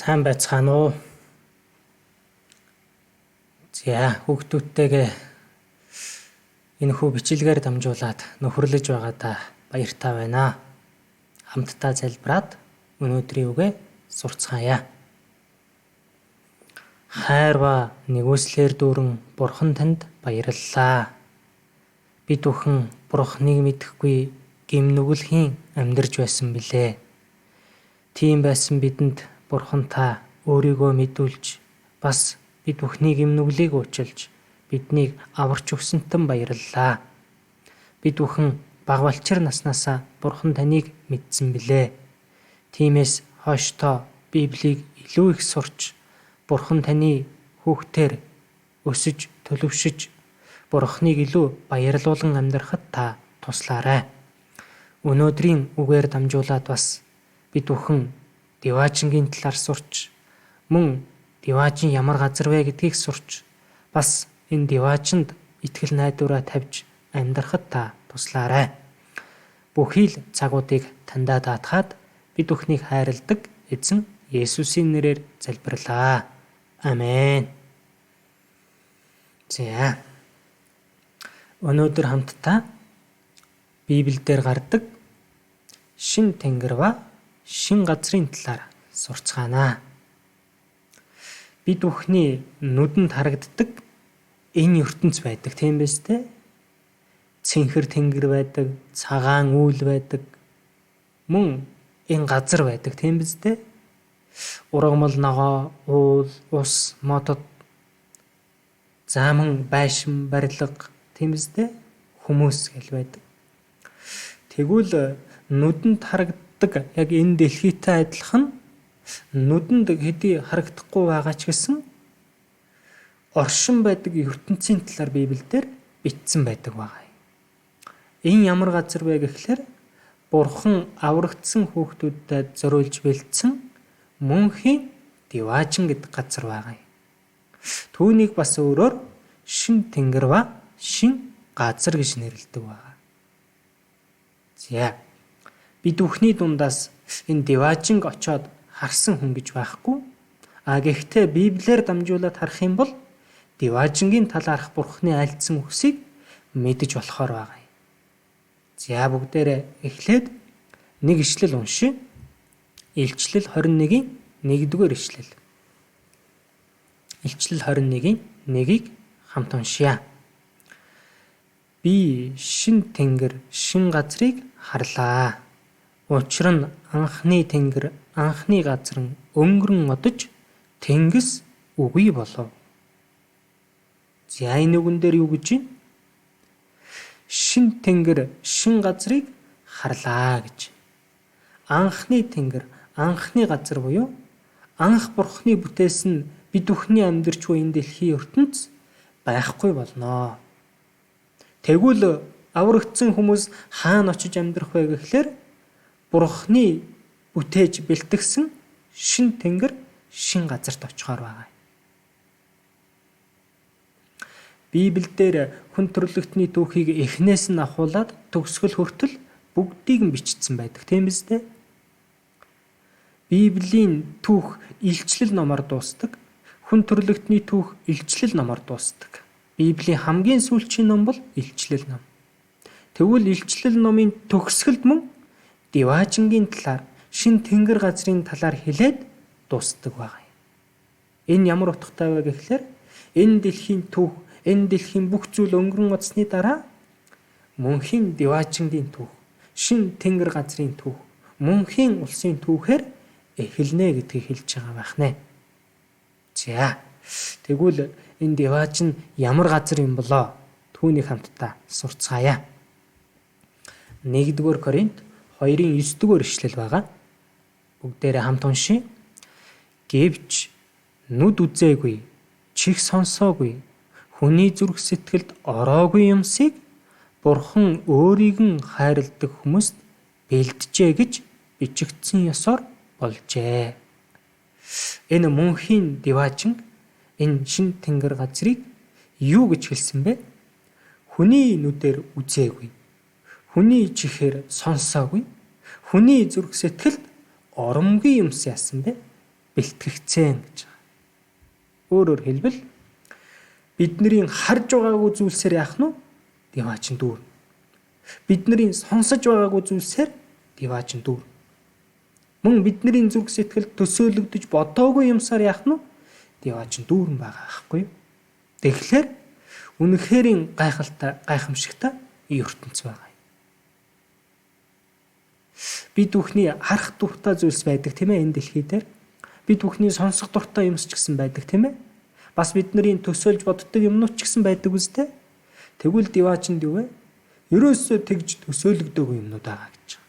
Сайн байцгаана уу? За, хүүхдүүдтэйгээ энэхүү бичлэгээр дамжуулаад нөхөрлөж байгаадаа баяртай байна. Хамтдаа залбираад өнөөдрийн үгээ сурцгаая. Хайр ба нэгүслэр дүүрэн Бурхан танд баярлалаа. Бид бүхэн Бурханыг мэдэхгүй гимнүглхийн амьдарч байсан билээ. Тийм байсан бидэнд Бурхан та өөрийгөө мэдүүлж бас бид бүхний гимнүглийг уучилж биднийг аварч өгсөнтөн баярлалаа. Бид бүхэн багвалчир наснаасаа Бурхан таныг мэдсэн билээ. Тиймээс хойштоо Библийг илүү их сурч Бурхан таны хүүхдээр өсөж төлөвшөж Бурханыг илүү баярлуулан амьдрахад та туслаарай. Өнөөдрийн үгээр дамжуулаад бас бид бүхэн Диваачингийн талаар сурч мөн Диваачин ямар газар вэ гэдгийг сурч бас энэ Диваачинд итгэл найдвараа тавьж амьдрахад та туслаарай. Бүхий л цагуудыг тандаа даатгаад бид бүхнийг хайрладаг эзэн Есүсийн нэрээр залбирлаа. Амен. За. Өнөөдөр хамтдаа Библиэлд гардаг шин тэнгэр ба шин газрын талаар сурцгаана. Бид бүхний нүдэнд харагддаг энэ ертөнц байдаг тийм биз дээ? Цэнхэр тэнгэр байдаг, цагаан үүл байдаг. Мөн энэ газар байдаг тийм биз дээ? Ургамал ногоо, уул, ус, модод, зааман, байшин, барилга тийм биз дээ? Хүмүүс гэл байдаг. Тэгвэл нүдэнд харагддаг яг энэ дэлхийтэй адилхан нүдэнд хэдий харагдахгүй байгаа ч гэсэн оршин байдаг ертөнцийн талаар Библиэлд бичсэн байдаг байгаа. Энэ ямар газар вэ гэхлээр Бурхан аврагдсан хүүхдүүдэд зориулж бэлдсэн мөнхийн Диваачин гэдэг газар байгаа. Түүнийг бас өөрөөр шин тэнгэр ба шин газар гэж нэрлэдэг байгаа. За, бид бүхний дундаас энэ Диваачинг очоод харсан хүн гэж байхгүй. Гэхдээ Библиэр дамжуулаад харах юм бол Диваачингийн талаарх Бурханы айлдсан үгсийг мэдэж болохоор байгаа. За, бүгдээрээ эхлээд нэг ишлэл уншия. Илчлэл 21-ийн 1-р ишлэл. Илчлэл 21-ийн 1-ийг хамт уншия. Би шин тэнгэр, шин газрыг харлаа. Учир нь анхны тэнгэр, анхны газар өнгөрөн одож тэнгис үгүй болов. За, энэ үгэн дээр юу гэж байна? Шин тэнгэр, шин газрыг харлаа гэж. Анхны тэнгэр, анхны газар буюу анх Бурханы бүтээсэн бид бүхний амьдарч буй энэ дэлхийн ертөнц байхгүй болно. Тэгвэл аврагдсан хүмүүс хаана очиж амьдрах вэ гэхлээр Бурханы бүтээж бэлтгэсэн шин тэнгэр, шин газарт очихоор байгаа. Библиэлд хүн төрлөختний түүхийг эхнээс нь ахуулаад төгсгөл хүртэл бүгдийг нь бичсэн байдаг тийм биз дээ? Библийн түүх илчлэл номоор дуустдаг. Хүн төрлөختний түүх илчлэл номоор дуустдаг. Библийн хамгийн сүүлчийн ном бол илчлэл ном. Тэгвэл илчлэл номын төгсгөлд мөн Диваачингийн талаар, шин тэнгэр газрын талаар хэлээд дуустдаг байгаа. Энэ ямар утгатай вэ гэхлээр энэ дэлхийн түүх, энэ дэлхийн бүх зүйл өнгөрөн оцсны дараа мөнхийн Диваачингийн түүх, шин тэнгэр газрын түүх, мөнхийн улсын түүхээр эхэлнэ гэдгийг хэлж байгаа байх нэ. За, тэгвэл энэ Диваачин ямар газар юм болоо? Түүнийг хамтдаа сурцгаая. 1-р Коринт 2-ын 9-р ишлэл байгаа. Бүгдээрээ хамт уншия. Гэвч нүд үзээгүй, чих сонсоогүй, хүний зүрх сэтгэлд ороогүй юмсыг Бурхан өөрийг нь хайрладаг хүмүүст бэлджээ гэж бичигдсэн ёсоор болжээ. Энэ мөнхийн Диваачинг, энэ шин тэнгэр газрыг юу гэж хэлсэн бэ? Хүний нүдээр үзээгүй, хүний чихээр сонсоогүй, хүний зүрх сэтгэлд оромгүй юмс яасан бэ? бэлтгэгцэн гэж байгаа. Өөрөөр хэлбэл бидний харж байгаагүй зүйлсээр яах нь Диваачны дүүр. Бидний сонсож байгаагүй зүйлсээр Диваачны дүүр. Мөн бидний зүрх сэтгэл төсөөлөгдөж бодоогүй юмсаар яах нь Диваачны дүүрэн байгаа байхгүй юу? Тэгэхээр үнэхэрийн гайхамшигтай ертөнц байгаа. Бид бүхний харах дуртай зүйлс байдаг тийм ээ энэ дэлхий дээр. Бид бүхний сонсох дуртай юмс ч гэсэн байдаг тийм ээ. Бас бидний төсөөлж боддог юмнууд ч гэсэн байдаг үстэй. Тэгвэл Диваачнд юу вэ? Ерөөсөө тэгж төсөөлөгдөөгүй юмнууд байгаа гэж.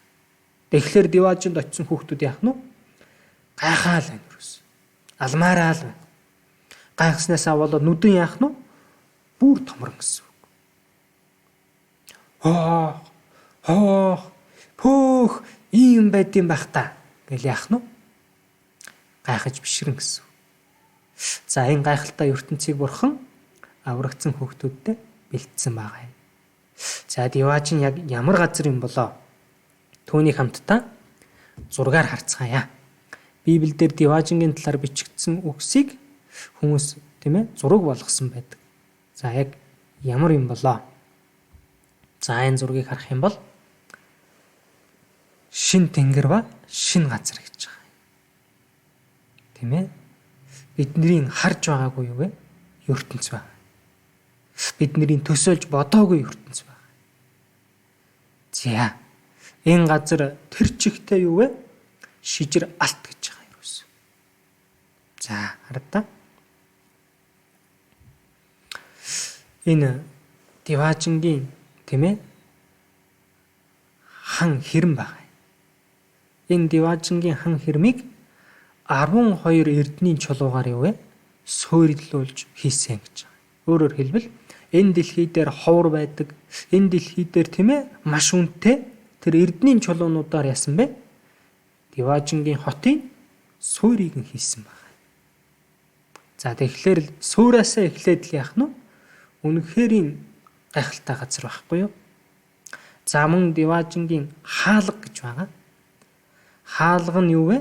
Тэгэхээр Диваачнд очисон хүүхдүүд яах нь? Гайхаал байна ерөөсөө. Алмаараа л байна. Гайхснасаа болоод нүдэн яах нь? Бүр томрон гэсэн үг. Пөөх ийм байд юм байх та гэл яах нь? Гайхаж бишрэн гэсэн. За энэ гайхалтай ертөнцийг бурхан аврагдсан хүүхдүүдтэй бэлдсэн байгаа юм. За Диваачн яг ямар газар юм болоо? Түүнийг хамтдаа зургаар харцгаая. Библиэлд Диваачнгийн талаар бичигдсэн үгсийг хүмүүс тийм ээ зураг болгосон байдаг. За яг ямар юм болоо? За энэ зургийг харах юм бол шин тэнгэр ба шин газар гэж байгаа. Тийм ээ? Бидний харж байгаагүй юу вэ? ертөнц байна. Бидний төсөөлж бодоогүй ертөнц байна. За энэ газар тэр чигтээ юу вэ? Шижир алт гэж байгаа юм юус. За хараа. Энэ Диваачнгийн тийм ээ хан хэрэм байна. Энэ Диваачнгийн хан хэрмийг 12 эрдэнийн чулуугаар юу вэ? Суурилуулж хийсэн гэж байна. Өөрөөр хэлбэл энэ дэлхий дээр ховор байдаг. Энэ дэлхий дээр тийм ээ маш үнэтэй тэр эрдэнийн чулуунуудаар яасан бэ? Диваачнгийн хотын суурийг нь хийсэн байна. За тэгэхээр суураасаа эхлээд л яах нь? Үнэхэрийн гайхалтай газар байхгүй юу? За мөн Диваачнгийн хаалга гэж байгаа. Хаалга нь юу вэ?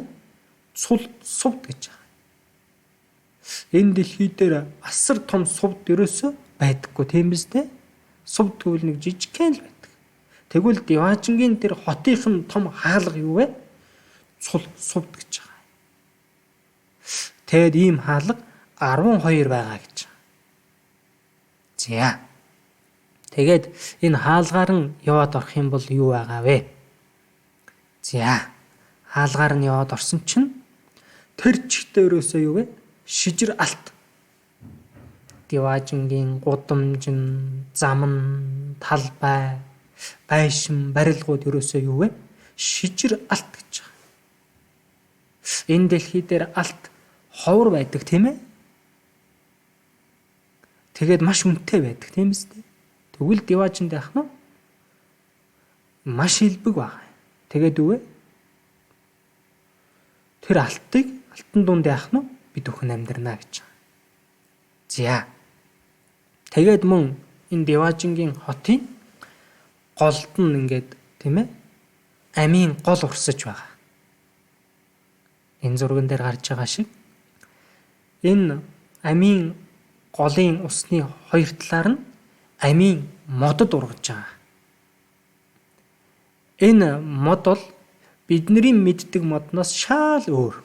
Цул сувд гэж байгаа. Энэ дэлхий дээр асар том сувд ерөөсөө байдаггүй тийм биз дээ? Сувд гэвэл нэг жижигхэн л байдаг. Тэгвэл Диваачнгийн тэр хотынхын том хаалга юу вэ? Цул сувд гэж байгаа. Тэгэд ийм хаалга 12 байгаа гэж. За. Тэгээд энэ хаалгаар нь яваад орох юм бол юу байгаа вэ? За. Хаалгаар нь яваад орсон чинь тэр чигтээ өрөөсөө юу вэ? Шижир алт. Диваачнгийн гудамжин, зам, талбай, байшин, барилгууд өрөөсөө юу вэ? Шижир алт гэж байгаа. Энэ дэлхий дээр алт ховор байдаг тийм ээ? Тэгээд маш үнэтэй байдаг тийм ээ? Тэгвэл Диваачнд яах нь? Маш илбэг байгаа. Тэгээд юу вэ? Тэр алтан дунд яах нь? Бид бүхэн амьдрнаа гэж байгаа. За. Тэгээд мөн энэ Диваачнгийн хотын голд нь ингээд тийм ээ? Амийн гол урсаж байгаа. Энэ зурган дээр гарч байгаа шиг энэ амийн голын усны хоёр талаар нь амийн модод ургаж байгаа. Энэ мод бол бидний мэддэг модноос шал өөр.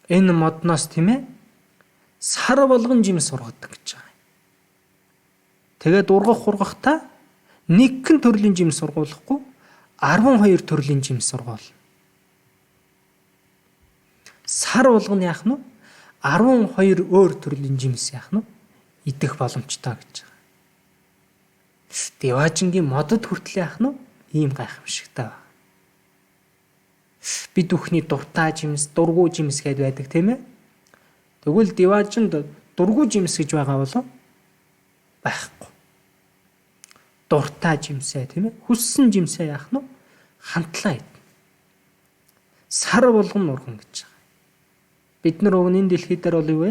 Энэ модноос тийм ээ сар болгон жимс ургадаг гэж байгаа. Тэгээд ургахтаа нэгэн төрлийн жимс ургуулахгүй 12 төрлийн жимс ургуул. Сар болгоны яах нь 12 өөр төрлийн жимс яах нь идэх боломжтой гэж байгаа. Диваачнгийн модод хүртэл яах нь ийм гайхамшигтай байна. Бид бүхний дуртай жимс, дургуй жимс гэдээ байдаг тийм ээ. Тэгвэл Диваачнд дургуй жимс гэж байгаа болов байхгүй. Дуртай жимсээ тийм ээ. Хүссэн жимсээ яах нь хамтлаа идэх. Сар болгон нурган гэж байгаа. Бид нар уг энэ дэлхий дээр бол юу вэ?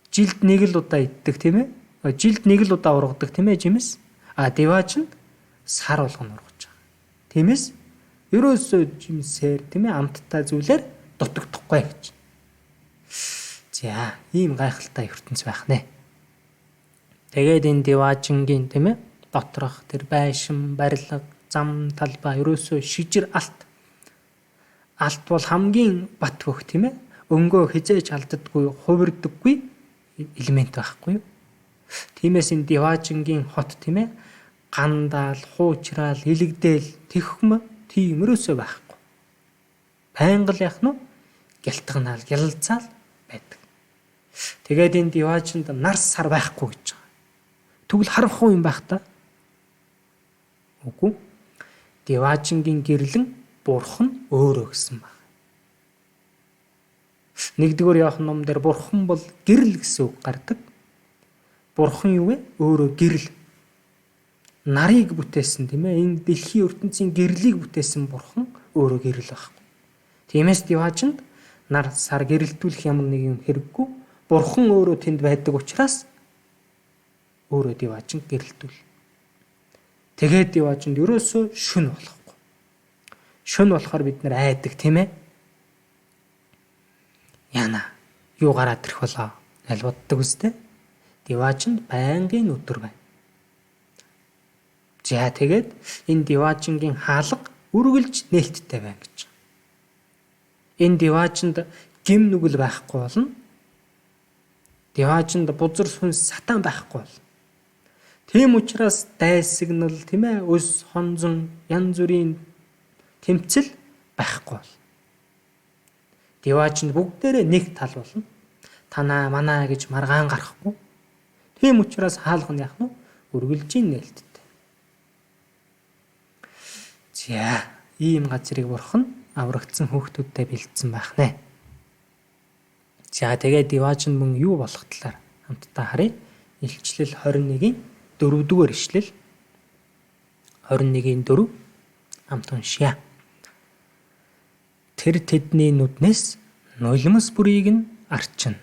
Жилд нэг л удаа иддэг тийм ээ. Жилд нэг л удаа ургадаг тийм ээ жимс. Диваачнд сар болгон ургаж байгаа. Тиймээс ерөөсөө жимсээр тийм ээ амттай зүйлээр дутагдахгүй гэж. За ийм гайхалтай ертөнц байх нэ. Тэгээд энэ Деважингийн тийм ээ доторх тэр байшин, барилга, зам, талбай ерөөсөө шижир алт бол хамгийн бат бөх тийм ээ өнгөө хизээж алддаггүй, хувирдаггүй элемент байхгүй юу? Тиймээс энэ Деважингийн хот тийм ээ гандаал, хуучраал, илэгдээл тэгхм тийм ерөөсөө байхгүй. Байнга л яах нь гялтганаал, гялалцаал байдаг. Тэгээд энэ Деважинд нар сар байхгүй гэж байгаа. Тэгвэл харахгүй юм байх та. Үгүй. Деважингийн гэрлэн бурхан өөрөө гэсэн баг. Нэгдүгээр Иохан ном дээр бурхан бол гэрэл гэсэн үг гардаг. Бурхан юу вэ? Өөрөө гэрэл. Нарыг бүтээсэн тийм ээ. Энэ дэлхийн ертөнцийн гэрлийг бүтээсэн бурхан өөрөө гэрэл байхгүй. Тиймээс Деважинд нар сар гэрэлтүүлэх ямар нэг юм хэрэггүй. Бурхан өөрөө тэнд байдаг учраас өөрөө Деважинд гэрэлтүүл. Тэгээд Деважинд ерөөсөө шүн болохгүй. Шүн болохоор бид нар айдаг тийм ээ. Яна юу гараад ирэх болоо аль боддог үстэй. Деважинд байнгын өдөр байна. За тэгээд энэ Деважингийн хаалга үргэлж нээлттэй байна гэж. Энэ Деважинд гим нүгэл байхгүй болно. Деважинд бузар сүнс сатан байхгүй болно. Тийм учраас дайсагнал тийм ээ өс хонзон янз бүрийн тэмцэл байхгүй болно. Деважинд бүгдээрээ нэг тал болно. Танаа манаа гэж маргаан гарахгүй. Тийм учраас хаалга нь яах нь үргэлжийн нээлттэй. За ийм газрыг бурхан аврагдсан хүүхдүүдтэй бэлдсэн байх нэ. За тэгээд Деважинд мөн юу болох талаар хамтдаа харъя. Илчлэл 21-ийн 4-р ишлэл. 21-ийн 4 хамт уншъя. Тэр тэдний нүднээс нулимс бүрийг нь арчина.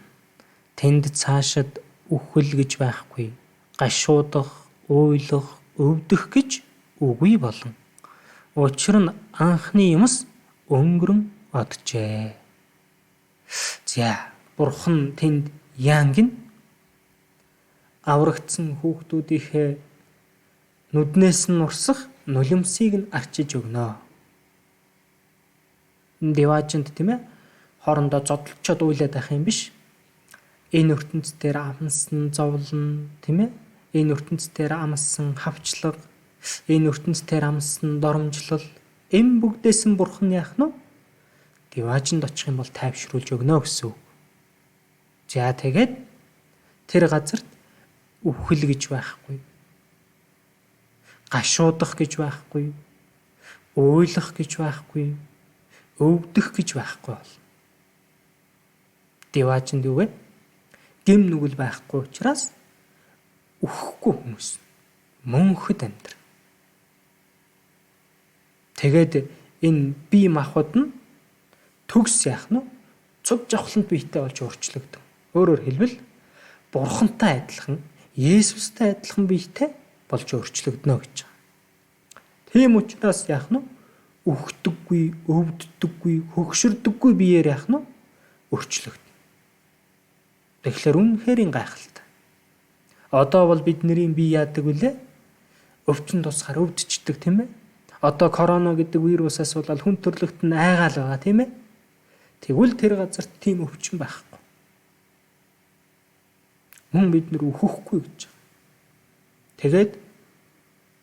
Тэнд цаашид үхэл гэж байхгүй. Гашуудах, уйлах, өвдөх гэж үгүй болон. Учир нь анхны юмс өнгөрөн оджээ. За, бурхан тэнд яанг нь аврагдсан хүүхдүүдийнхээ нүднээс нь урсах нулимсыг нь арчиж өгнө. Деважинд тийм ээ хоорондоо зодтолчод уйлаад байх юм биш. Энэ ертөнцийн амсан зовлон тийм ээ энэ ертөнцийн амсан хавчлаг энэ ертөнцийн амсан доромжлол эм бүгдээс нь бурхан яах нь Деважинд очих юм бол тайвшруулж өгнө гэсэн үг. За тэгээд тэр газарт үхэл гэж байхгүй. Гашуудах гэж байхгүй. Уйлах гэж байхгүй. Өвдөх гэж байхгүй бол. Деважинд юу вэ? Гим нүгэл байхгүй учраас үхэхгүй хүмүүс мөнхөд амьдр. Тэгээд энэ бие махбод нь төгс яах нь цуг жавхланд биетэй болж өөрчлөгдөв. Өөрөөр хэлбэл бурхантай адилхан, Есүстэй адилхан биетэй болж өөрчлөгдөнө гэж байна. Тийм учраас яах нь үхдэггүй, өвддөггүй, хөгшөрдөггүй биеэр яах нь өөрчлөгдөнө. Тэгэхээр үнэхээр гайхалтай. Одоо бол бидний бие яадаг вүлээ? Өвчин тусгаар өвдчихдэг тийм ээ. Одоо корона гэдэг вирусаас болоод хүн төрлөخت нь айгаал байгаа тийм ээ. Тэгвэл тэр газарт тийм өвчин байхгүй. Мөн бид нар үхэхгүй гэж байна. Тэгээд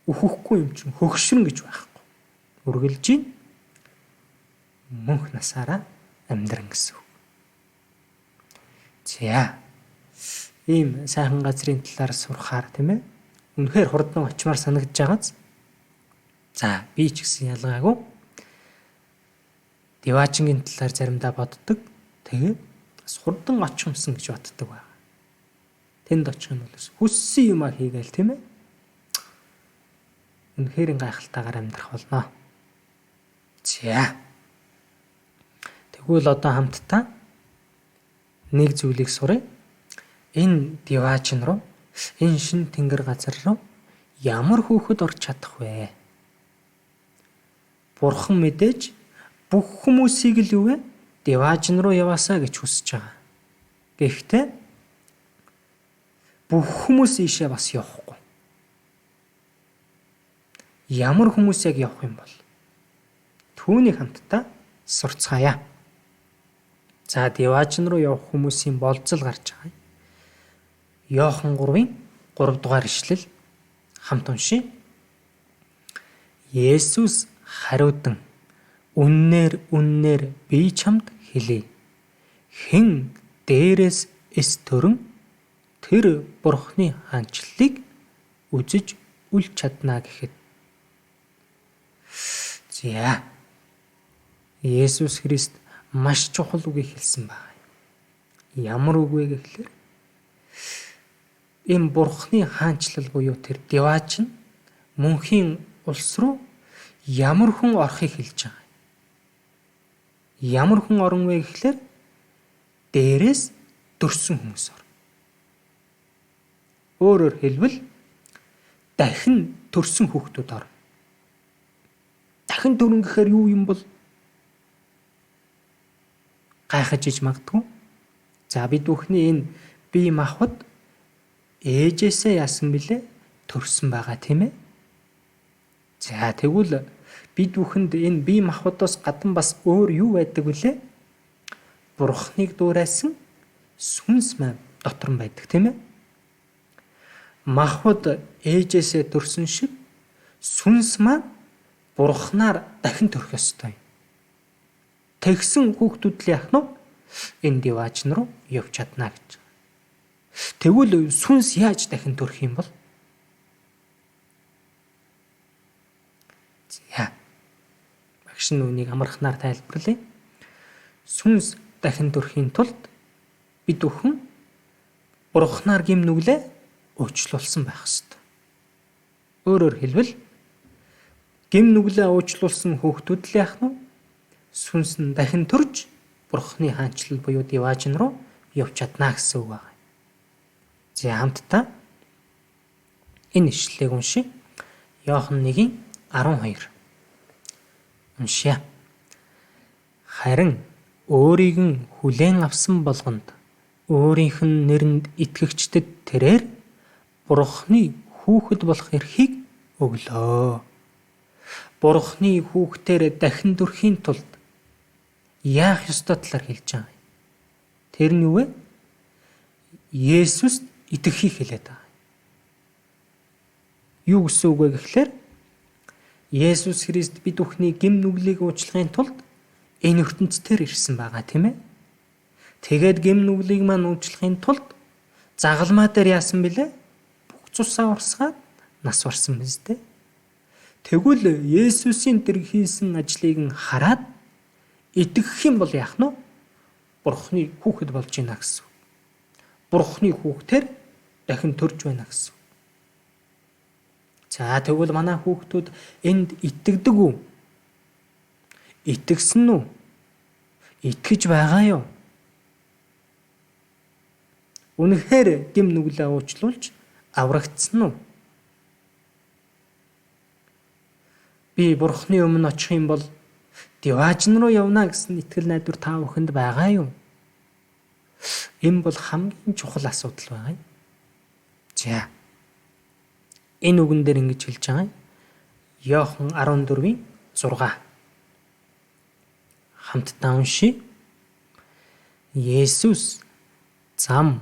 үхэхгүй юм чинь хөгшрөн гэж байхгүй. Үргэлжийн мөнх насаараа амьдран гэсэн үг. За. Ийм сайхан газрын талаар сурахаар тийм ээ. Үнэхээр хурдан очмаар санагдаж байгааз. За, би ч гэсэн ялгаагүй Деважингийн талаар заримдаа боддог. Тэгээд бас хурдан очимсан гэж боддог байна. Тэнд очих юм бол хүссэн юмаа хийгээл тийм ээ. Үнэхээр гайхалтайгаар амьдрах болно. За. Тэгвэл одоо хамтдаа нэг зүйлийг суръя. Энэ Деважин руу, энэ шин тэнгэр газар руу ямар хүүхэд орж чадах вэ? Бурхан мэдээж бүх хүмүүсийг л юу вэ? Деваажин руу яваасаа гэж хүсэж байгаа. Гэхдээ бүх хүмүүс ийшээ бас явахгүй. Ямар хүмүүс яг явах юм бол? Түүнийг хамтдаа сурцгаая. За деваажин руу явах хүмүүсийн болцол гарч байгаа. Иохан 3-ын 3 дугаар ишлэл хамт уншийе. Есүс хариудан үннээр би чамд хэлье. Хэн дээрээс эс төрөн тэр Бурхны хаанчлалыг үзэж үл чадна гэхэд. За Есүс Христ маш чухал үгийг хэлсэн байна. Ямар үг вэ гэхлээр энэ Бурхны хаанчлал буюу тэр деваажин мөнхийн улс руу ямар хүн орохыг хэлж байгаа. Ямар хүн орон вэ гэхлээр дээрээс төрсөн хүмүүс орно. Өөрөөр хэлбэл дахин төрсөн хүүхдүүд орно. Дахин төрөн гэхээр юу юм бол? Гайхаж иж магадгүй. За бид бүхний энэ бие махбод ээжээсээ яасан бilé? Төрсөн байгаа тийм ээ. За тэгвэл бид бүхэнд энэ бие махбодоос гадна бас өөр юу байдаг вүлээ? Бурхныг дуурайсан сүнс маань дотор нь байдаг тийм ээ. Махбод ээжээсээ төрсөн шиг сүнс маань Бурхнаар дахин төрөх ёстой. Тэгсэн хүүхдүүд л яах нь энэ деваажин руу явж чадна гэж. Тэгвэл сүнс яаж дахин төрөх юм бол? За. Багш нь үнийг амархнаар тайлбарлая. Сүнс дахин төрхийн тулд бид бүхэн Бурхнаар гим нүглээ уучлуулсан байх ёстой. Өөрөөр хэлбэл гим нүглээ уучлуулсан хүүхдүүд л яах нь сүнс нь дахин төрж Бурхны хаанчлал буюу деваажин руу явж чадна гэсэн үг байна. За хамтдаа энэ ишлэлийг уншийе. Иохан 1:12. Уншия. Харин өөрийг нь хүлээн авсан болгонд өөрийнх нь нэрэнд итгэгчдэд тэрээр Бурхны хүүхэд болох эрхийг өглөө. Бурхны хүүхдээр дахин төрхийн тулд яах ёстой талаар хэлж байгаа. Тэр нь юу вэ? Есүст итгэхийг хэлээд байгаа. Юу гэсэн үг вэ гэхлээр Есүс Христ бид бүхний гим нүглийг уучлахын тулд энэ ертөнцийн ирсэн байгаа тийм ээ. Тэгээд гим нүглийг маань уучлахын тулд загалмаа дээр яасан бilé? Бүх цусаа урсгаад нас барсан биз дээ. Тэгвэл Есүсийн тэр хийсэн ажлыг нь хараад итгэх юм бол яах нь? Бурхны хүүхэд болж байна гэсэн. Бурхны хүүхдээр дахин төрж байна гэсэн. За тэгвэл манай хүүхдүүд энд итгэдэг үү? Итгэсэн үү? Итгэж байгаа юу? Үнэхээр гим нүглээ уучлуулж аврагдсан уу? Би Бурхны өмнө очих юм бол деваажин руу явна гэсэн итгэл найдвар та бүхэнд байгаа юу? Энэ бол хамгийн чухал асуудал байгаа. За. Энэ үгэн дээр ингэж хэлж байгаа. Иохан 14:6. Хамтдаа уншийе. Есүс зам,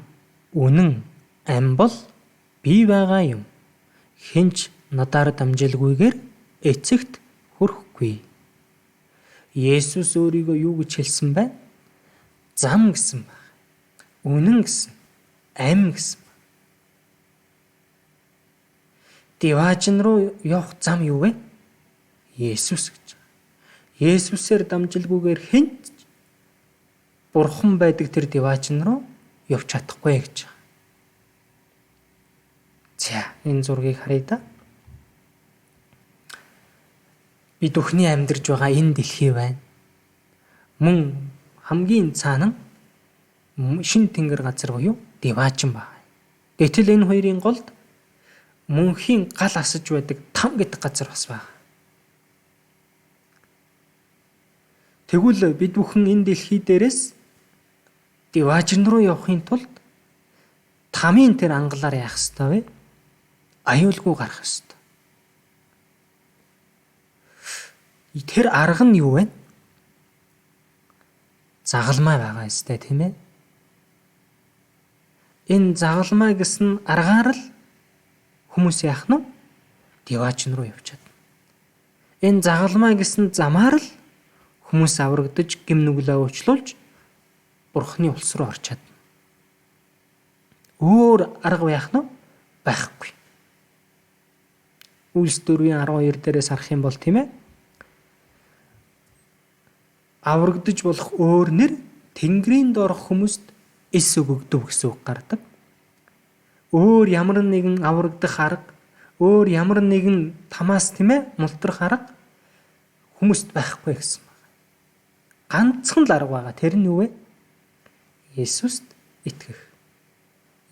үнэн, ам бол би байгаа юм. Хинч надаар дамжилгүйгээр эцэгт хүрэхгүй. Есүс өөрийгөө юу гэж хэлсэн бэ? Зам гэсэн байна. Үнэн гэсэн, ам гэсэн. Деваажин руу явах зам юу вэ? Есүс гэж. Есүсээр дамжилгүйгээр хинч Бурхан байдаг тэр деваажин руу явж чадахгүй гэж. За, энэ зургийг харъя да. Бид бүхний амьдарч байгаа энэ дэлхий байна. Мөн хамгийн цаана шин тэнгэр газар буюу деваажин байна. Гэтэл энэ хоёрын голд мөнхийн гал асаж байдаг там гэдэг газар бас байна. Тэгвэл бид бүхэн энэ дэлхий дээрээс Диваажин руу явахын тулд тамийн тэр ангалаар яах ёстой вэ? Аюулгүй гарах ёстой. Тэр арга нь юу вэ? Загалмай байгаа ёстой, тийм ээ. Энэ загалмай гэсэн аргаар л хүмүүс яах нь Диваажин руу явж чадна. Энэ загалмай гэсэн замаар л хүмүүс аврагдаж гэм нүглээ уучлуулж Бурхны улс руу орч чадна. Өөр арга яах нь байхгүй. Үлс 4:12 дээрээс харах юм бол тийм ээ. Аврагдаж болох өөр нэр Тэнгэрийн доорх хүмүүст эс өгөгдөв гэсэн үг гардаг. Өөр ямар нэгэн аврагдах арга, өөр ямар нэгэн тамаас тийм ээ мултрах арга хүмүүст байхгүй гэсэн байна. Ганцхан л арга байгаа. Тэр нь юу вэ? Есүст итгэх.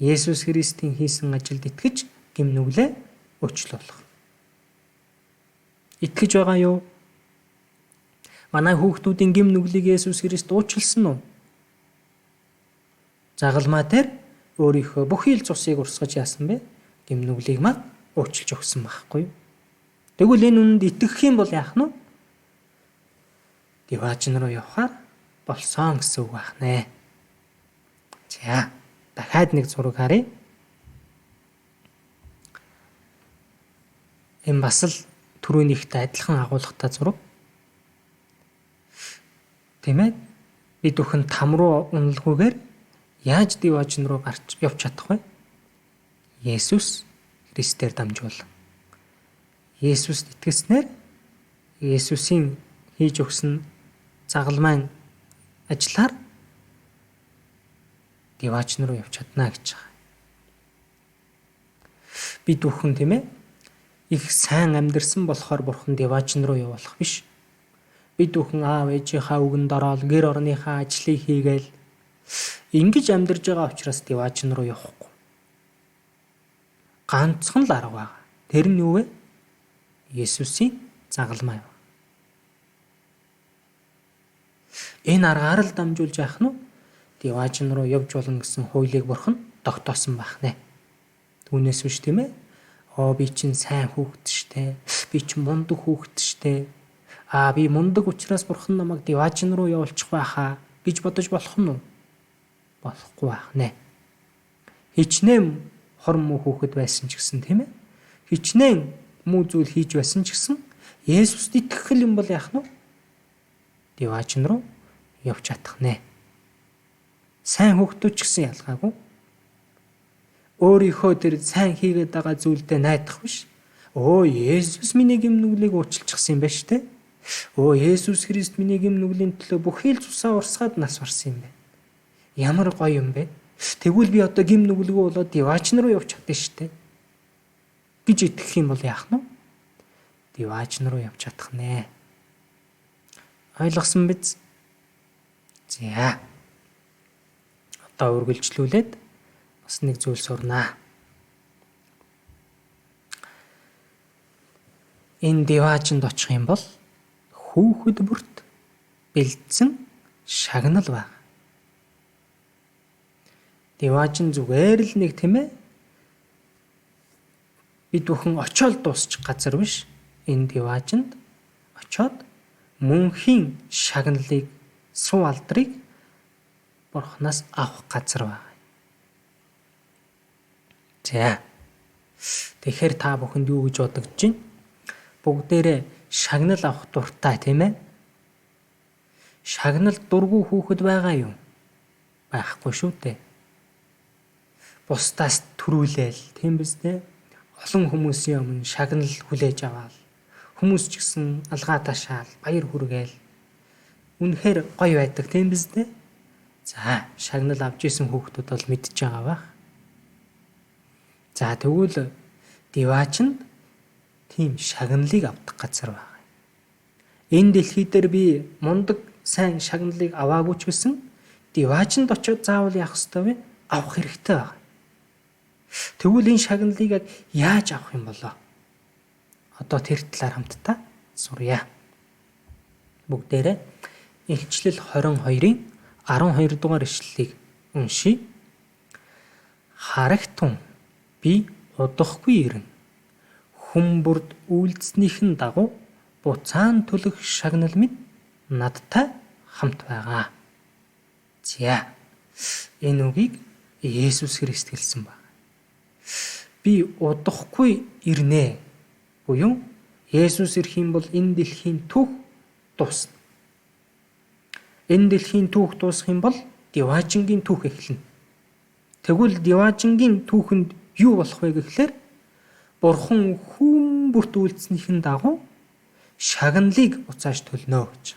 Есүс Христийн хийсэн ажилд итгэж гэм нүглээ уучлуулах. Итгэж байгаа юу? Манай хүүхдүүдийн гэм нүглийг Есүс Христ уучлсан уу? Загалмай дээр өөрийнхөө бүхий л цусыг урсгаж яасан бэ? Гэм нүглийг маа уучлж өгсөн байхгүй юу? Тэгвэл энэ үнэнд итгэх юм бол яах нь? Диваажин руу явахаар болсон гэсэн үг байна. За, дахиад нэг зураг харъя. Энэ бас л түрүүнийхтэй адилхан агуулгатай зураг. Тийм ээ. Бид бүхэн там руу уналгүйгээр яаж Диваажин руу гарч явж чадах вэ? Есүс Христээр дамжуулан. Есүст итгэснээр Есүсийн хийж өгсөн загалмайн ажлаар Диваажин руу явж чадна гэж байгаа. Бид бүхэн тийм ээ их сайн амьдэрсэн болохоор Бурхан Диваажин руу явуулах биш. Бид бүхэн аав ээжийнхаа үгэнд ороод гэр орныхаа ажлыг хийгээл ингэж амьдарж байгаа учраас Диваажин руу явахгүй. Ганцхан л арга байгаа. Тэр нь юу вэ? Есүсийн загалмай. Энэ аргаар л дамжуулж яах нь Диваажин руу явж болно гэсэн хуулийг Бурхан тогтоосон байна. Түүнээс биш тийм ээ. Би чинь сайн хүүхэд штэ. Би чинь мундаг хүүхэд штэ. Би мундаг учраас Бурхан намайг Диваажин руу явуулчих байхаа гэж бодож болох нь уу? Болохгүй байна. Хичнээн хорм муу хүүхэд байсан ч гэсэн тийм ээ. Хичнээн муу зүйл хийж байсан ч гэсэн Есүст итгэх юм бол яах нь? Диваажин руу явж чадах нэ. Сайн хүүхдүүд ч гэсэн ялгаагүй. Өөрийнхөө тэр сайн хийгээд байгаа зүйлдээ найдах биш. Есүс миний гэм нүглийг уучлчихсан юм байна шүү дээ. Есүс Христ миний гэм нүглийн төлөө бүхий л цусаа урсгаад нас барсан юм байна. Ямар гоё юм бэ? Тэгвэл би одоо гэм нүглэгөө болоод Диваажин руу явж чадсан шүү дээ. гэж итгэх юм бол яах нь? Диваажин руу явж чадах нэ. Ойлгосон биз? За. Одоо үргэлжлүүлээд бас нэг зүйл сурнаа. Энэ Диваажинд очих юм бол хүүхэд бүрт бэлдсэн шагнал байна. Диваажин зүгээр л нэг тийм ээ. Бид бүхэн очиод дуусчих газар биш. Энэ Диваажинд очиод мөнхийн шагналыг, суу алдрыг Бурханаас авах газар байна. За. Тэгэхээр та бүхэнд юу гэж бодогдож байна? Бүгдээрээ шагнал авах дуртай тийм ээ? Шагнал дургүй хүүхэд байгаа юу? Байхгүй шүү дээ. Бусдаас төрүүлээл тийм биз дээ? Олон хүмүүсийн өмнө шагнал хүлээж аваад хүмүүс ч гэсэн алгаа ташаал баяр хүргээл үнэхээр гоё байдаг тийм биз дээ? За, шагнал авч исэн хүүхдүүд бол мэдж байгаа байх. За, тэгвэл Диваажинд тийм шагналыг авдаг газар байна. Энэ дэлхий дээр би мундаг сайн шагналыг аваагүй ч гэсэн Диваажинд очиод заавал яах ёстой вэ? Авах хэрэгтэй байна. Тэгвэл энэ шагналыг яаж авах юм болоо? Одоо тэр талаар хамтдаа сурья. Бүгдээрээ Илчлэл 22-ын 12 дугаар ишлэлийг уншийе. Харагтун би удахгүй ирнэ. Хүн бүрд үйлдэснийхэн дагуу буцаан төлөх шагнал минь надтай хамт байгаа. За энэ үгийг Есүс Христ хэлсэн байна. Би удахгүй ирнэ буюу Есүс ирэх юм бол энэ дэлхийн түүх дуусна. Энэ дэлхийн түүх дуусах юм бол Диваажингийн түүх эхэлнэ. Тэгвэл Диваажингийн түүхэнд юу болох вэ гэхлээр Бурхан хүн бүрт үйлдэснийхэн дагуу шагналыг буцааж төлнө гэж.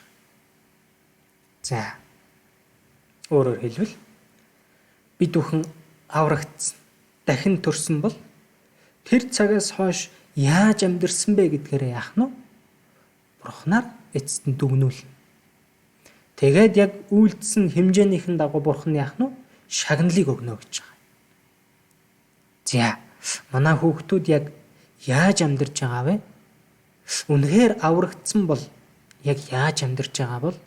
За өөрөөр хэлбэл бид бүхэн аврагдсан, дахин төрсөн бол тэр цагаас хойш яаж амьдэрсэн бэ гэдгээрээ яах нь Бурханаар эцэст нь дүгнүүлнэ. Тэгээд яг үйлдсэн хэмжээнийхэн дагуу Бурхан яах нь шагналыг өгнө гэж байгаа. За манай хүүхдүүд яг яаж амьдарч байгаа вэ? Үнэхээр аврагдсан бол яг яаж амьдарч байгаа бол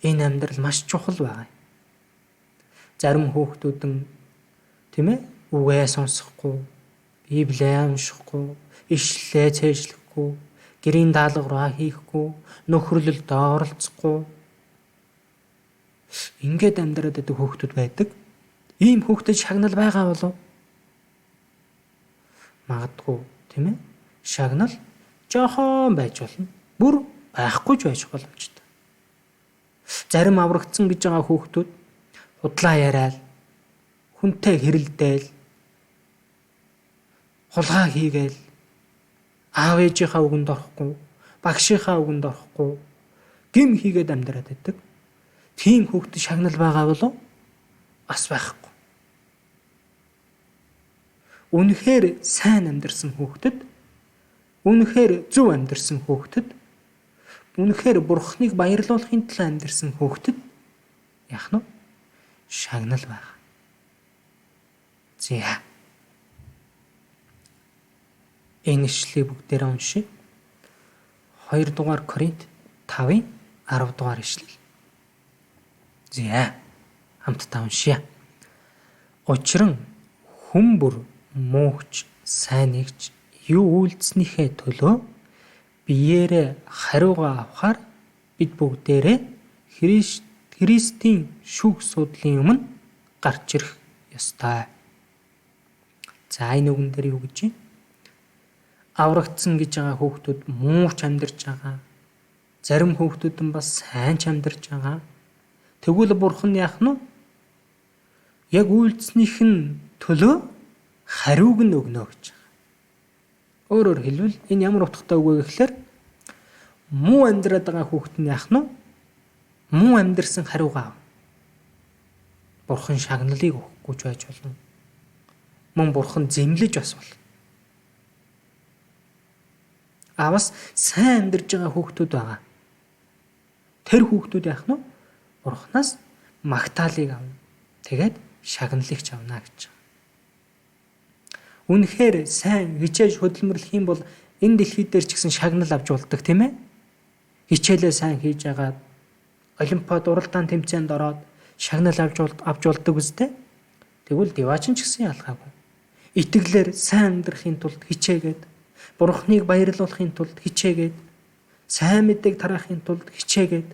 энэ амьдрал маш чухал байгаа. Зарим хүүхдүүдэн тийм ээ үгээ сонсохгүй, Библийг уншихгүй, ишлэлээ цээжлэхгүй, гэрийн даалгавраа хийхгүй, нөхөрлөлд оролцохгүй. Ингээд амьдраад байдаг хүүхдүүд байдаг. Ийм хүүхдэд шагнал байгаа болов? Магадгүй тийм ээ шагнал жоохон байж болно. Бүр байхгүй ч байж боломжтой. Зарим аврагдсан гэж байгаа хүүхдүүд худлаа яриад, хүнтэй хэрэлдээл, хулгай хийгээл, аав ээжийнхаа үгэнд орохгүй, багшийнхаа үгэнд орохгүй, гим хийгээд амьдраад байдаг. Тийм хүүхдэд шагнал байгаа болов? Бас байхгүй. Үнэхээр сайн амьдарсан хүүхдэд, үнэхээр зөв амьдарсан хүүхдэд, үнэхээр Бурханыг баярлуулахын тулд амьдарсан хүүхдэд яах нь шагнал байгаа. За. Энэ ишлэлийг бүгдээрээ уншийе. 2 дугаар Коринт 5-ын 10 дугаар ишлэл. За. Хамтдаа уншъя. Учир нь хүн бүр муугч, сайн нэгч юу үйлдэснийхээ төлөө биеэрээ хариугаа авахар бид бүгдээрээ Христийн шүүх судлын өмнө гарч ирэх ёстой. За энэ үгэн дээр юу гэж байна? Аврагдсан гэж байгаа хүүхдүүд мууч амьдарч байгаа. Зарим хүүхдүүд нь бас сайн ч амьдарч байгаа. Тэгвэл Бурхан яах нь? Яг үйлдэснийх нь төлөө хариуг нь өгнө гэж байгаа. Өөрөөр хэлбэл энэ ямар утгатай үг вэ гэхээр муу амьдраад байгаа хүүхэд нь яах нь? Муу амьдрсан хариугаа авна. Бурхан шагналыг өгөхгүй ч байж болно. Мөн Бурхан зэмлэж бас болно. Авас сайн амьдарж байгаа хүүхдүүд байгаа. Тэр хүүхдүүд яах нь? Бурханаас магтаалыг авна. Тэгээд шагналыг ч авна гэж байна. Үнэхээр сайн хичээж хөдөлмөрлөх юм бол энэ дэлхий дээр ч гэсэн шагнал авч болдог тийм ээ? Хичээлээ сайн хийж агаад Олимпиад уралдаан тэмцээнд ороод шагнал авч болдог үстэй. Тэгвэл Диваажин ч гэсэн ялгаагүй. Итгэлээр сайн амьдрахын тулд хичээгээд, Бурханыг баярлуулахын тулд хичээгээд, сайн мэдээг тараахын тулд хичээгээд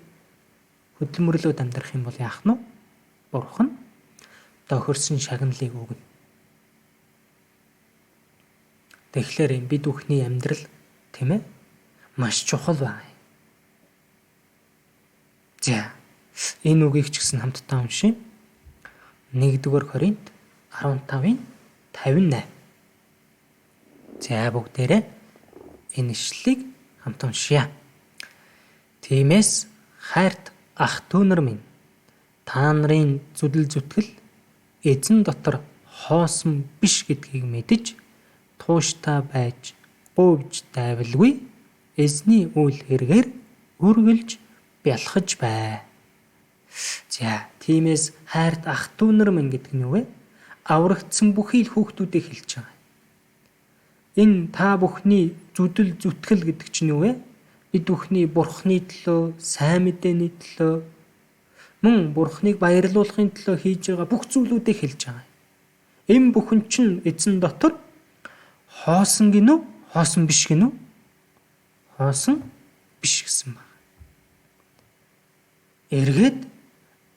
хөдөлмөрлөд амьдрах юм бол яах нь? Бурхан тохирсон шагналыг өгнө. Тэгэхээр энэ бид бүхний амьдрал тийм ээ маш чухал байна. За энэ үгийг ч гэсэн хамтдаа уншийе. 1-р Коринт 15-ын 58. За бүгдээрээ энэ ишлэлийг хамт уншъя. Тиймээс хайрт ах дүүнэр минь та нарын зүдэл зүтгэл эзэн дотор хоосон биш гэдгийг мэдэж тууштай байж говж дайвалгүй эзний үйл хэрэгээр үргэлж бялхаж бай. За тиймээс хайрт ах дүүнэр минь гэдэг нь юу вэ? Аврагдсан бүхий л хүүхдүүдийг хэлж байгаа. Энэ та бүхний зүдэл зүтгэл гэдэг чинь юу вэ? бид бүхний Бурхны төлөө, сайн мэдээний төлөө, мөн Бурхныг баярлуулахын төлөө хийж байгаа бүх зүйлүүдийг хэлж байгаа. Энэ бүхэн чинь эзэн дотор хоосон гинүү, хоосон биш гинүү? Хоосон биш гэсэн байна. Эргээд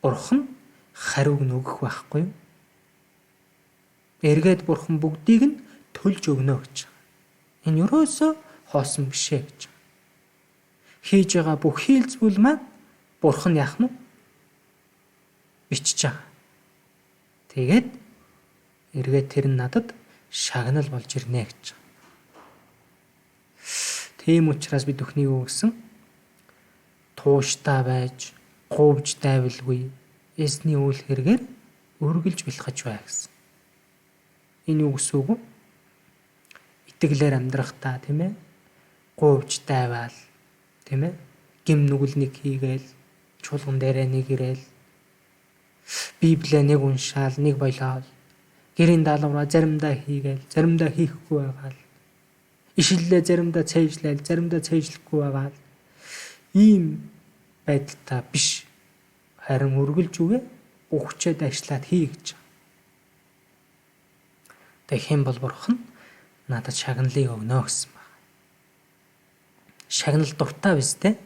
Бурхан хариуг нөгөх байхгүй юу? Эргээд Бурхан бүгдийг нь төлж өгнө гэж. Энэ юусоо хоосон бишээ гэж. Хийж байгаа бүх хийл зүйл маань Бурхан яах нь бичиж байгаа. Тэгээд эргээд тэр нь надад шагнал болж ирнэ гэж. Тийм учраас бид бүхний юу гэсэн тууштай байж, говж дайвалгүй эзний үйл хэрэгээр үргэлж бэлхэж бай гэсэн. Энэ юу гэсэн үг вэ? Итгэлээр амьдрах та, тийм ээ? Говж дайвал, тийм ээ? Гим нүгэл нэг хийгээл, чуулган дээрээ нэг ирээл, Библийг нэг уншаал, нэг болоод, гэрийн даалгавраа заримдаа хийгээл, заримдаа хийхгүй байгаал, ишлэлээ заримдаа цээжлээл, заримдаа цээжлэхгүй байгаал. Ийм байдалтай биш. Харин үргэлж үгээ ухчээд ажиллаад хий гэж. Тэгэх юм бол Бурхан надад шагналыг өгнө гэсэн байна. Шагнал дуртай биз дээ?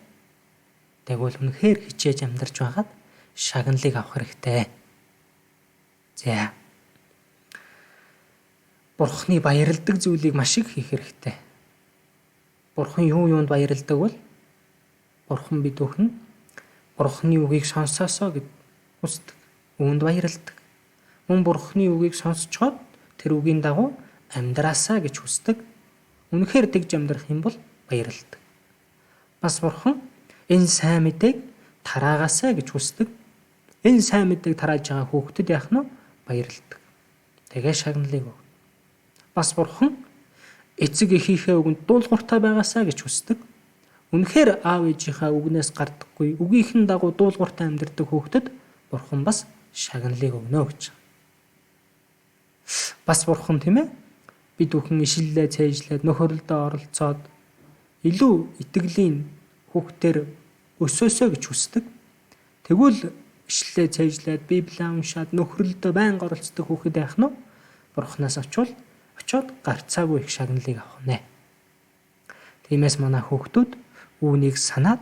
Тэгвэл үнэхээр хичээж амьдарч байгаад шагналыг авах хэрэгтэй. За. Бурханы баярладаг зүйлийг маш их хийх хэрэгтэй. Бурхан юунд баярладаг бол? Бурхан бид бүхэн Бурханы үгийг сонсоосоо гэд хүсдэг. Үүнд баярладаг. Мөн Бурханы үгийг сонсчоод тэр үгийн дагуу амьдраасаа гэж хүсдэг. Үнэхээр тэгж амьдрах юм бол баярладаг. Бас Бурхан энэ сайн мэдээг тараагаасаа гэж хүсдэг. Энэ сайн мэдээг тарааж байгаа хүүхдэд яах нь баярладаг. Тэгээ шагналыг өг. Бас Бурхан эцэг эхийнхээ үгэнд дуулууртай байгаасаа гэж хүсдэг. Үнэхээр аав ээжийнхээ үгнээс гардаггүй, үгийнхэн дагуу дуулууртай амьдардаг хүүхдэд Бурхан бас шагналыг өгнө гэж. Бас Бурхан тийм ээ бид бүхэн ишлэлээ цээжлээд нөхөрлөлдөө оролцоод илүү итгэлийн хүүхдээр өсөөсөө гэж хүсдэг. Тэгвэл ишлэлээ цээжлээд Библийг уншаад нөхөрлөлдөө байнга оролцдог хүүхэд яах нь Бурханаас очоод гарцаагүй их шагналыг авах нэ. Тиймээс манай хүүхдүүд үүнийг санаад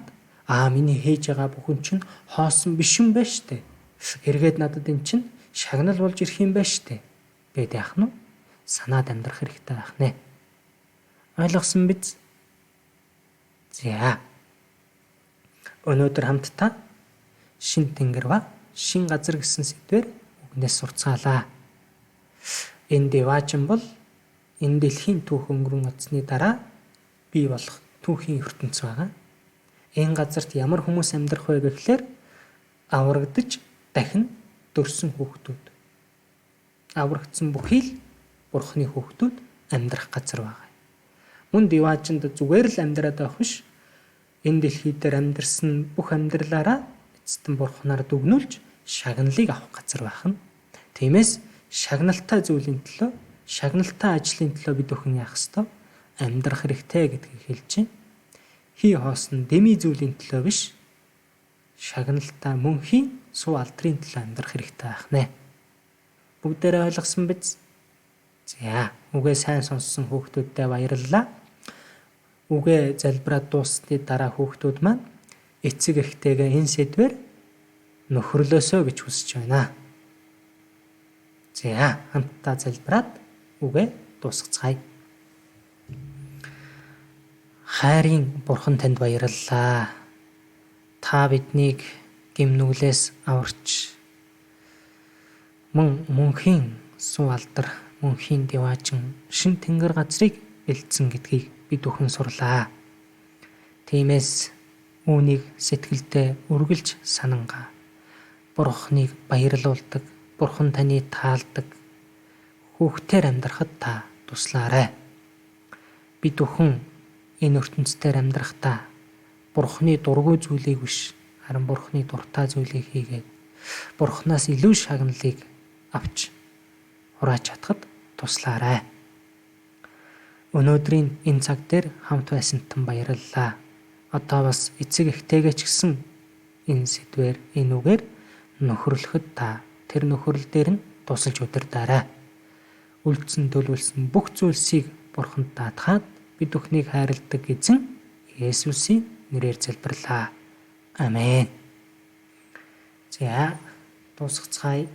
миний хийж байгаа бүхэн чинь хоосон биш юм байна штэ. Эргээд надад эн чинь шагнал болж ирэх юм байна штэ. Гэт яах нь санаад амьдрах хэрэгтэй байх нэ. Ойлгосон биз? За. Өнөөдөр хамтдаа шин тэнгэр ба шин газар гэсэн сэдвээр үгнээс сурцгаалаа. Энэ деваажин бол энэ дэлхийн түүх өнгөрөн оцсны дараа бий болох түүхийн ертөнц байгаа. Энэ газарт ямар хүмүүс амьдрах вэ гэхлээр аврагдж дахин дөрсөн хүүхдүүд. Аврагдсан бүхий л Бурханы хүүхдүүд амьдрах газар байгаа. Мөн деваажинд зүгээр л амьдраад байх биш. Энэ дэлхий дээр амьдрсан бүх амьдралаараа эцэстэн Бурханаар дүгнүүлж шагналыг авах газар байх нь. Тиймээс шагналтай зүйлийн төлөө, шагналтай ажлын төлөө бид бүхэн яах ёстой? Амьдрах хэрэгтэй гэдгийг хэлж байна. Хий хоосон дэми зүйлийн төлөө биш, шагналтай мөнхийн суу алдрын төлөө амьдрах хэрэгтэй байх нэ. Бүгдээрээ ойлгосон биз? За, үгээ сайн сонссон хүүхдүүдтэй баярлалаа. Үгээ залбираад дуусны дараа хүүхдүүд маань эцэг эхтэйгээ энэ сэдвээр нөхөрлөөсөө гэж хүсэж байна. За, хамтдаа залбираад үгээ дуусгацгаая. Хайрын Бурхан танд баярлалаа. Та биднийг гимнүглээс аварч мөнхийн суу алдар, мөнхийн деваажин, шин тэнгэр газрыг бэлдсэн гэдгийг бид бүхэн сурлаа. Тиймээс үүнийг сэтгэлдээ үргэлж санангаа. Бурханыг баярлуулдаг, Бурхан таны таалдаг хүүхдээр амьдрахад та туслаарай. Бид бүхэн энэ ертөнцийн амьдрахдаа Бурханы дургүй зүйлийг биш, харин Бурханы дуртай зүйлийг хийгээд Бурханаас илүү шагналыг авч хурааж чадхад туслаарай. Өнөөдрийн энэ цаг дээр хамт байсанд баярлалаа. одоо бас эцэг эхтэйгээ ч гэсэн энэ сэдвээр, энэ үгээр нөхөрлөхөд та тэр нөхөрл дээр нь тусалж удирдаарай. Үлдсэн төлөвлөсөн бүх зүйлсийг Бурханд даатгаад бид бүхнийг хайрладаг эзэн Есүсийн нэрээр залбирлаа. Амен. За дуусгацгаая.